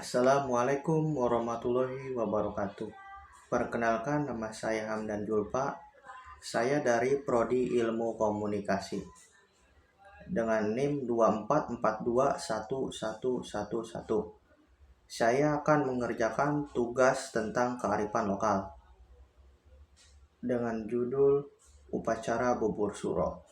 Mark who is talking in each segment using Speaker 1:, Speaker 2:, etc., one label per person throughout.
Speaker 1: Assalamualaikum warahmatullahi wabarakatuh. Perkenalkan, nama saya Hamdan Julfa. Saya dari Prodi Ilmu Komunikasi dengan NIM 244211111. Saya akan mengerjakan tugas tentang kearifan lokal dengan judul Upacara Bubur Suro.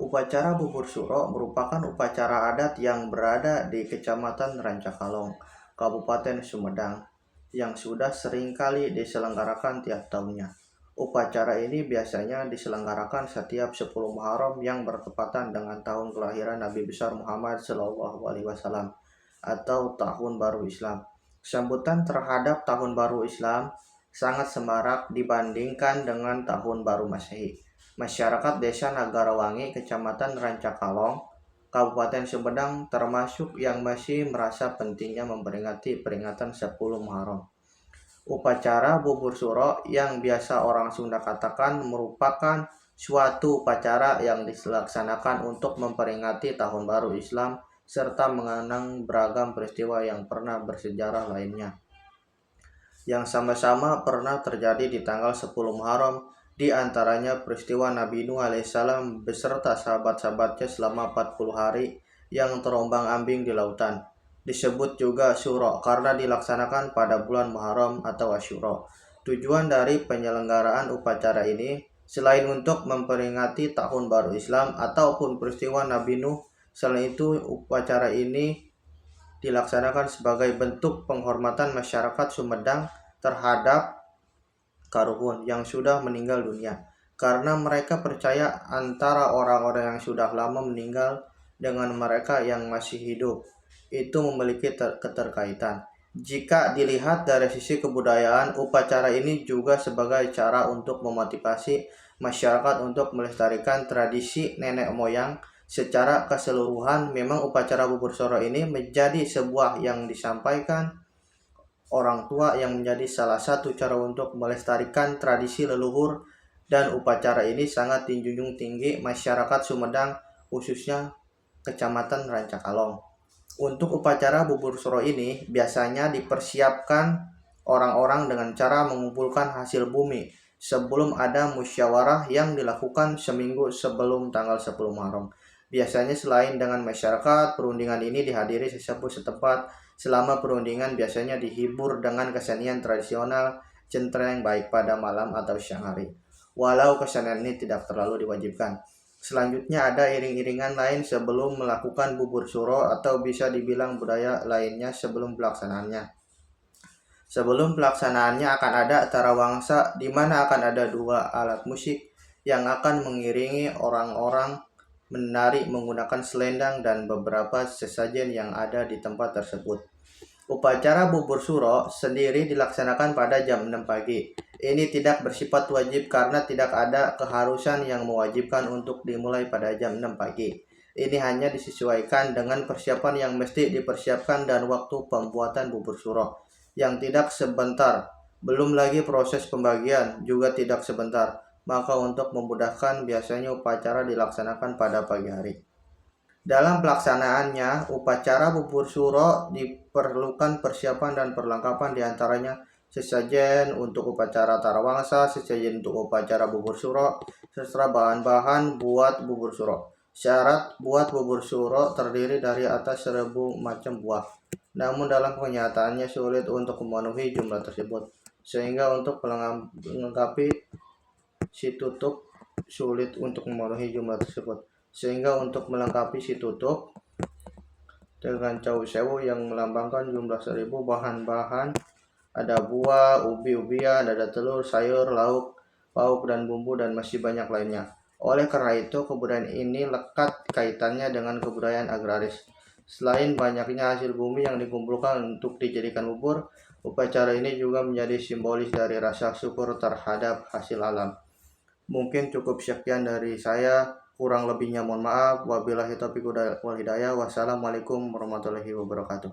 Speaker 1: Upacara Bubur Suro merupakan upacara adat yang berada di Kecamatan Rancakalong, Kabupaten Sumedang, yang sudah seringkali diselenggarakan tiap tahunnya. Upacara ini biasanya diselenggarakan setiap 10 Muharram yang bertepatan dengan tahun kelahiran Nabi besar Muhammad SAW atau Tahun Baru Islam. Sambutan terhadap Tahun Baru Islam sangat semarak dibandingkan dengan Tahun Baru Masehi. Masyarakat Desa Nagarawangi, Kecamatan Rancakalong, Kabupaten Sumedang termasuk yang masih merasa pentingnya memperingati peringatan 10 Muharram. Upacara Bubur Suro yang biasa orang Sunda katakan merupakan suatu upacara yang dilaksanakan untuk memperingati Tahun Baru Islam serta mengenang beragam peristiwa yang pernah bersejarah lainnya, yang sama-sama pernah terjadi di tanggal 10 Muharram. Di antaranya peristiwa Nabi Nuh alaihissalam beserta sahabat-sahabatnya selama 40 hari yang terombang-ambing di lautan. Disebut juga Syuro karena dilaksanakan pada bulan Muharram atau Asyura. Tujuan dari penyelenggaraan upacara ini selain untuk memperingati Tahun Baru Islam ataupun peristiwa Nabi Nuh, selain itu upacara ini dilaksanakan sebagai bentuk penghormatan masyarakat Sumedang terhadap karuhun yang sudah meninggal dunia, karena mereka percaya antara orang-orang yang sudah lama meninggal dengan mereka yang masih hidup itu memiliki keterkaitan. Jika dilihat dari sisi kebudayaan, upacara ini juga sebagai cara untuk memotivasi masyarakat untuk melestarikan tradisi nenek moyang. Secara keseluruhan, memang upacara Bubur Suro ini menjadi sebuah yang disampaikan orang tua yang menjadi salah satu cara untuk melestarikan tradisi leluhur, dan upacara ini sangat dijunjung tinggi masyarakat Sumedang, khususnya Kecamatan Rancakalong. Untuk upacara Bubur Suro ini biasanya dipersiapkan orang-orang dengan cara mengumpulkan hasil bumi sebelum ada musyawarah yang dilakukan seminggu sebelum tanggal 10 Muharram. Biasanya selain dengan masyarakat, perundingan ini dihadiri sesepuh setempat. Selama perundingan biasanya dihibur dengan kesenian tradisional centreng baik pada malam atau siang hari, walau kesenian ini tidak terlalu diwajibkan. Selanjutnya ada iring-iringan lain sebelum melakukan Bubur Suro atau bisa dibilang budaya lainnya sebelum pelaksanaannya. Sebelum pelaksanaannya akan ada tarawangsa, di mana akan ada 2 alat musik yang akan mengiringi orang-orang menari menggunakan selendang dan beberapa sesajen yang ada di tempat tersebut. Upacara Bubur Suro sendiri dilaksanakan pada jam 6 pagi. Ini tidak bersifat wajib karena tidak ada keharusan yang mewajibkan untuk dimulai pada jam 6 pagi. Ini hanya disesuaikan dengan persiapan yang mesti dipersiapkan dan waktu pembuatan Bubur Suro yang tidak sebentar. Belum lagi proses pembagian juga tidak sebentar. Maka untuk memudahkan biasanya upacara dilaksanakan pada pagi hari. Dalam pelaksanaannya, upacara Bubur Suro diperlukan persiapan dan perlengkapan, diantaranya sesajen untuk upacara tarawangsa, sesajen untuk upacara Bubur Suro, serta bahan-bahan buat Bubur Suro. Syarat buat Bubur Suro terdiri dari atas 1000 macam buah. Namun dalam kenyataannya sulit untuk memenuhi jumlah tersebut, sehingga untuk melengkapi si tutup sulit untuk memenuhi jumlah tersebut. Sehingga untuk melengkapi si tutup dengan cawu sewu yang melambangkan jumlah 1000 bahan-bahan, ada buah, ubi-ubian, ada telur, sayur, lauk, pauk, dan bumbu, dan masih banyak lainnya. Oleh karena itu, kebudayaan ini lekat kaitannya dengan kebudayaan agraris. Selain banyaknya hasil bumi yang dikumpulkan untuk dijadikan bubur, upacara ini juga menjadi simbolis dari rasa syukur terhadap hasil alam. Mungkin cukup sekian dari saya, kurang lebihnya mohon maaf. Wabillahi taufiq wal hidayah. Wassalamualaikum warahmatullahi wabarakatuh.